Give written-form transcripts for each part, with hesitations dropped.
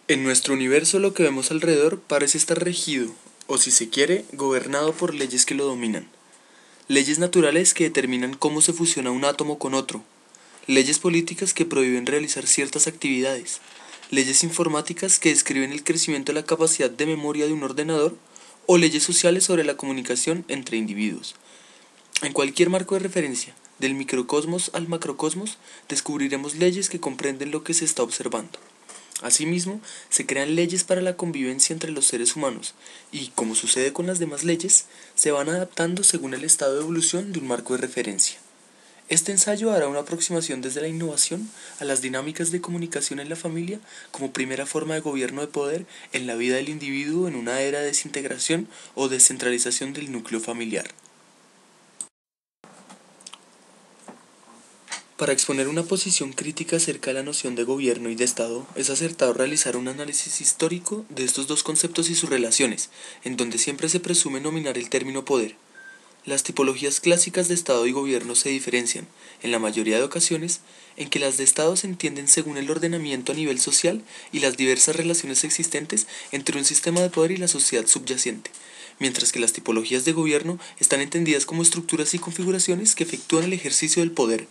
En nuestro universo lo que vemos alrededor parece estar regido, o si se quiere, gobernado por leyes que lo dominan. Leyes naturales que determinan cómo se fusiona un átomo con otro. Leyes políticas que prohíben realizar ciertas actividades. Leyes informáticas que describen el crecimiento de la capacidad de memoria de un ordenador. O leyes sociales sobre la comunicación entre individuos. En cualquier marco de referencia, del microcosmos al macrocosmos, descubriremos leyes que comprenden lo que se está observando. Asimismo, se crean leyes para la convivencia entre los seres humanos y, como sucede con las demás leyes, se van adaptando según el estado de evolución de un marco de referencia. Este ensayo hará una aproximación desde la innovación a las dinámicas de comunicación en la familia como primera forma de gobierno de poder en la vida del individuo en una era de desintegración o descentralización del núcleo familiar. Para exponer una posición crítica acerca de la noción de gobierno y de Estado, es acertado realizar un análisis histórico de estos dos conceptos y sus relaciones, en donde siempre se presume nominar el término poder. Las tipologías clásicas de Estado y gobierno se diferencian, en la mayoría de ocasiones, en que las de Estado se entienden según el ordenamiento a nivel social y las diversas relaciones existentes entre un sistema de poder y la sociedad subyacente, mientras que las tipologías de gobierno están entendidas como estructuras y configuraciones que efectúan el ejercicio del poder.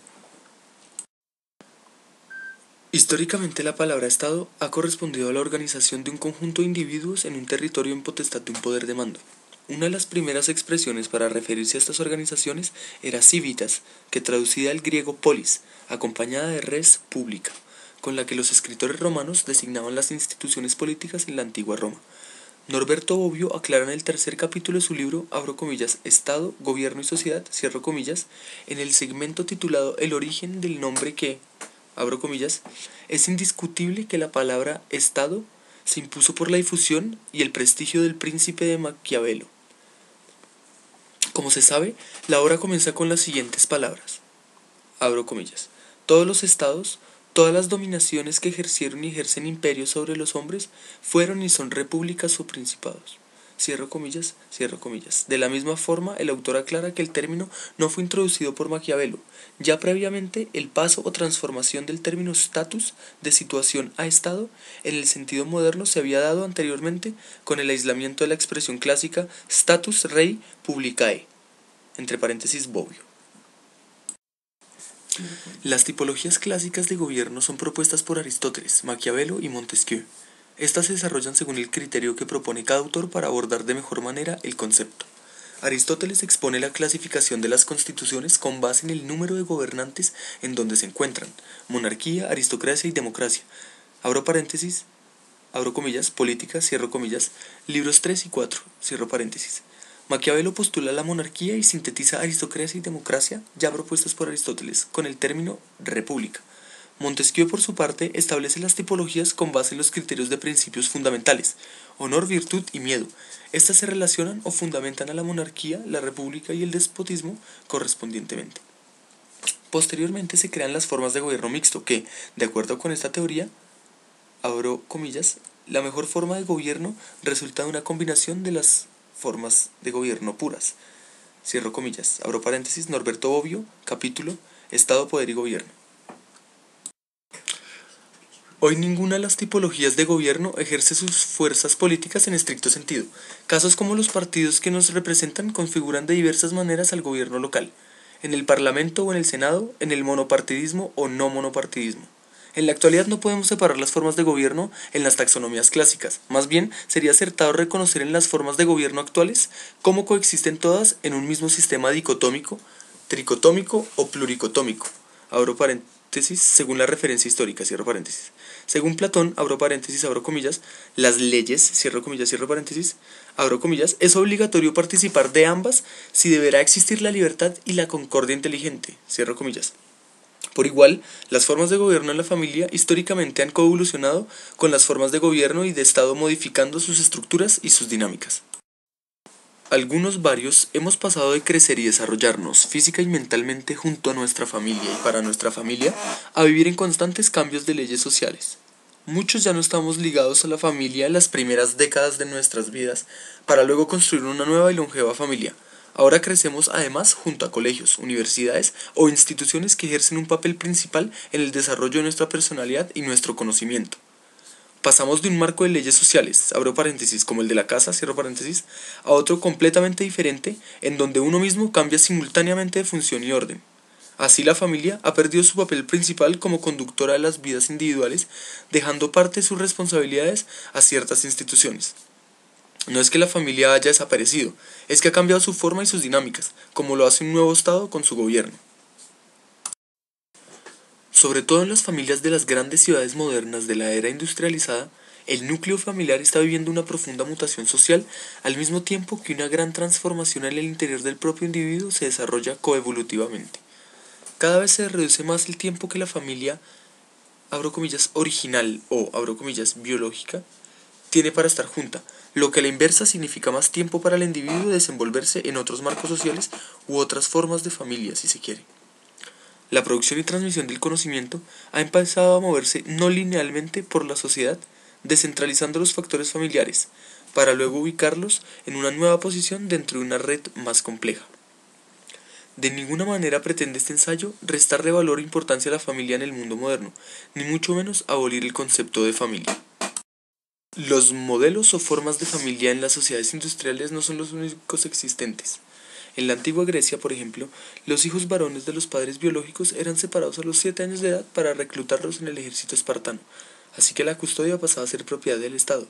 Históricamente la palabra Estado ha correspondido a la organización de un conjunto de individuos en un territorio en potestad de un poder de mando. Una de las primeras expresiones para referirse a estas organizaciones era civitas, que traducida al griego polis, acompañada de res pública, con la que los escritores romanos designaban las instituciones políticas en la antigua Roma. Norberto Bobbio aclara en el tercer capítulo de su libro, abro comillas, Estado, Gobierno y Sociedad, cierro comillas, en el segmento titulado El origen del nombre que, abro comillas, es indiscutible que la palabra Estado se impuso por la difusión y el prestigio del príncipe de Maquiavelo. Como se sabe, la obra comienza con las siguientes palabras, abro comillas, todos los estados, todas las dominaciones que ejercieron y ejercen imperios sobre los hombres, fueron y son repúblicas o principados. Cierro comillas, cierro comillas. De la misma forma, el autor aclara que el término no fue introducido por Maquiavelo. Ya previamente, el paso o transformación del término status de situación a estado en el sentido moderno se había dado anteriormente con el aislamiento de la expresión clásica status rei publicae, entre paréntesis Bobbio. Las tipologías clásicas de gobierno son propuestas por Aristóteles, Maquiavelo y Montesquieu. Estas se desarrollan según el criterio que propone cada autor para abordar de mejor manera el concepto. Aristóteles expone la clasificación de las constituciones con base en el número de gobernantes en donde se encuentran, monarquía, aristocracia y democracia. Abro paréntesis, abro comillas, política, cierro comillas, libros 3 y 4, cierro paréntesis. Maquiavelo postula la monarquía y sintetiza aristocracia y democracia, ya propuestas por Aristóteles, con el término república. Montesquieu, por su parte, establece las tipologías con base en los criterios de principios fundamentales, honor, virtud y miedo. Estas se relacionan o fundamentan a la monarquía, la república y el despotismo correspondientemente. Posteriormente se crean las formas de gobierno mixto que, de acuerdo con esta teoría, abro comillas, la mejor forma de gobierno resulta de una combinación de las formas de gobierno puras. Cierro comillas, abro paréntesis, Norberto Bobbio, capítulo, Estado, Poder y Gobierno. Hoy ninguna de las tipologías de gobierno ejerce sus fuerzas políticas en estricto sentido. Casos como los partidos que nos representan configuran de diversas maneras al gobierno local, en el Parlamento o en el Senado, en el monopartidismo o no monopartidismo. En la actualidad no podemos separar las formas de gobierno en las taxonomías clásicas, más bien sería acertado reconocer en las formas de gobierno actuales cómo coexisten todas en un mismo sistema dicotómico, tricotómico o pluricotómico. Abro paréntesis, según la referencia histórica, cierro paréntesis. Según Platón, abro paréntesis, abro comillas, las leyes, cierro paréntesis, abro comillas, es obligatorio participar de ambas si deberá existir la libertad y la concordia inteligente, cierro comillas. Por igual, las formas de gobierno en la familia históricamente han coevolucionado con las formas de gobierno y de Estado modificando sus estructuras y sus dinámicas. Algunos varios hemos pasado de crecer y desarrollarnos física y mentalmente junto a nuestra familia y para nuestra familia a vivir en constantes cambios de leyes sociales. Muchos ya no estamos ligados a la familia en las primeras décadas de nuestras vidas para luego construir una nueva y longeva familia. Ahora crecemos además junto a colegios, universidades o instituciones que ejercen un papel principal en el desarrollo de nuestra personalidad y nuestro conocimiento. Pasamos de un marco de leyes sociales, abro paréntesis, como el de la casa, cierro paréntesis, a otro completamente diferente, en donde uno mismo cambia simultáneamente de función y orden. Así la familia ha perdido su papel principal como conductora de las vidas individuales, dejando parte de sus responsabilidades a ciertas instituciones. No es que la familia haya desaparecido, es que ha cambiado su forma y sus dinámicas, como lo hace un nuevo Estado con su gobierno. Sobre todo en las familias de las grandes ciudades modernas de la era industrializada, el núcleo familiar está viviendo una profunda mutación social al mismo tiempo que una gran transformación en el interior del propio individuo se desarrolla coevolutivamente. Cada vez se reduce más el tiempo que la familia, abro comillas, original o, abro comillas, biológica, tiene para estar junta, lo que a la inversa significa más tiempo para el individuo desenvolverse en otros marcos sociales u otras formas de familia, si se quiere. La producción y transmisión del conocimiento ha empezado a moverse no linealmente por la sociedad, descentralizando los factores familiares, para luego ubicarlos en una nueva posición dentro de una red más compleja. De ninguna manera pretende este ensayo restarle valor e importancia a la familia en el mundo moderno, ni mucho menos abolir el concepto de familia. Los modelos o formas de familia en las sociedades industriales no son los únicos existentes. En la antigua Grecia, por ejemplo, los hijos varones de los padres biológicos eran separados a los 7 años de edad para reclutarlos en el ejército espartano, así que la custodia pasaba a ser propiedad del Estado.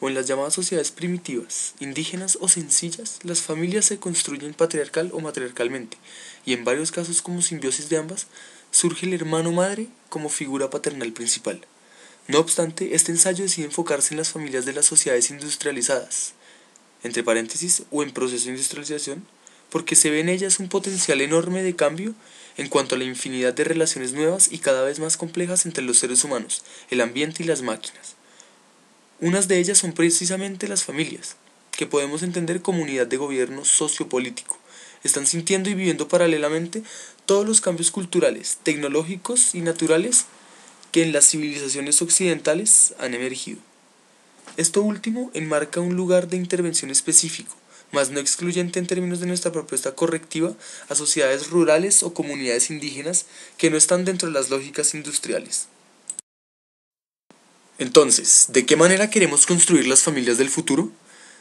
O en las llamadas sociedades primitivas, indígenas o sencillas, las familias se construyen patriarcal o matriarcalmente, y en varios casos como simbiosis de ambas, surge el hermano-madre como figura paternal principal. No obstante, este ensayo decide enfocarse en las familias de las sociedades industrializadas, entre paréntesis, o en proceso de industrialización, porque se ve en ellas un potencial enorme de cambio en cuanto a la infinidad de relaciones nuevas y cada vez más complejas entre los seres humanos, el ambiente y las máquinas. Unas de ellas son precisamente las familias, que podemos entender como unidad de gobierno sociopolítico. Están sintiendo y viviendo paralelamente todos los cambios culturales, tecnológicos y naturales que en las civilizaciones occidentales han emergido. Esto último enmarca un lugar de intervención específico, mas no excluyente en términos de nuestra propuesta correctiva a sociedades rurales o comunidades indígenas que no están dentro de las lógicas industriales. Entonces, ¿de qué manera queremos construir las familias del futuro?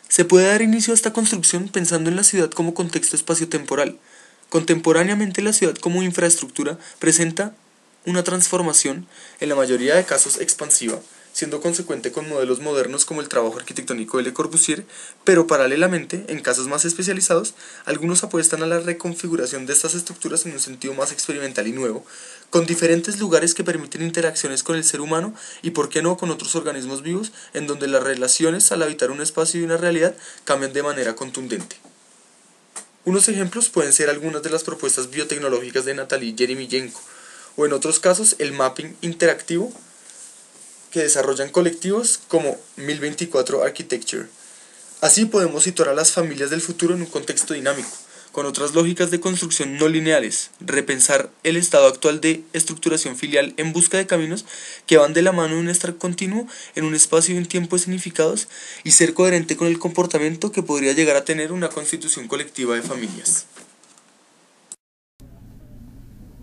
Se puede dar inicio a esta construcción pensando en la ciudad como contexto espaciotemporal. Contemporáneamente, la ciudad como infraestructura presenta una transformación, en la mayoría de casos expansiva, siendo consecuente con modelos modernos como el trabajo arquitectónico de Le Corbusier, pero paralelamente, en casos más especializados, algunos apuestan a la reconfiguración de estas estructuras en un sentido más experimental y nuevo, con diferentes lugares que permiten interacciones con el ser humano y, por qué no, con otros organismos vivos, en donde las relaciones al habitar un espacio y una realidad cambian de manera contundente. Unos ejemplos pueden ser algunas de las propuestas biotecnológicas de Natalie Jeremiyenko, o en otros casos el mapping interactivo que desarrollan colectivos como 1024 Architecture. Así podemos situar a las familias del futuro en un contexto dinámico, con otras lógicas de construcción no lineales, repensar el estado actual de estructuración filial en busca de caminos que van de la mano de un estar continuo en un espacio y un tiempo significados y ser coherente con el comportamiento que podría llegar a tener una constitución colectiva de familias.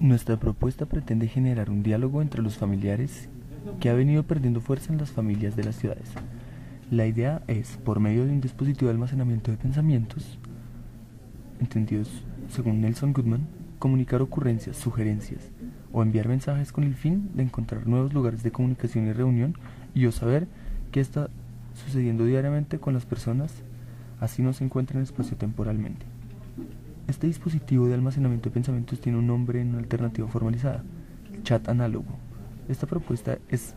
Nuestra propuesta pretende generar un diálogo entre los familiares que ha venido perdiendo fuerza en las familias de las ciudades. La idea es, por medio de un dispositivo de almacenamiento de pensamientos, entendidos según Nelson Goodman, comunicar ocurrencias, sugerencias o enviar mensajes con el fin de encontrar nuevos lugares de comunicación y reunión y o saber qué está sucediendo diariamente con las personas, así no se encuentran espaciotemporalmente. Este dispositivo de almacenamiento de pensamientos tiene un nombre en una alternativa formalizada, el chat análogo. Esta propuesta es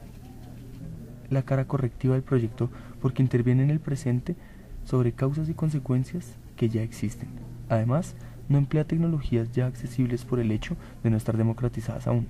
la cara correctiva del proyecto porque interviene en el presente sobre causas y consecuencias que ya existen. Además, no emplea tecnologías ya accesibles por el hecho de no estar democratizadas aún.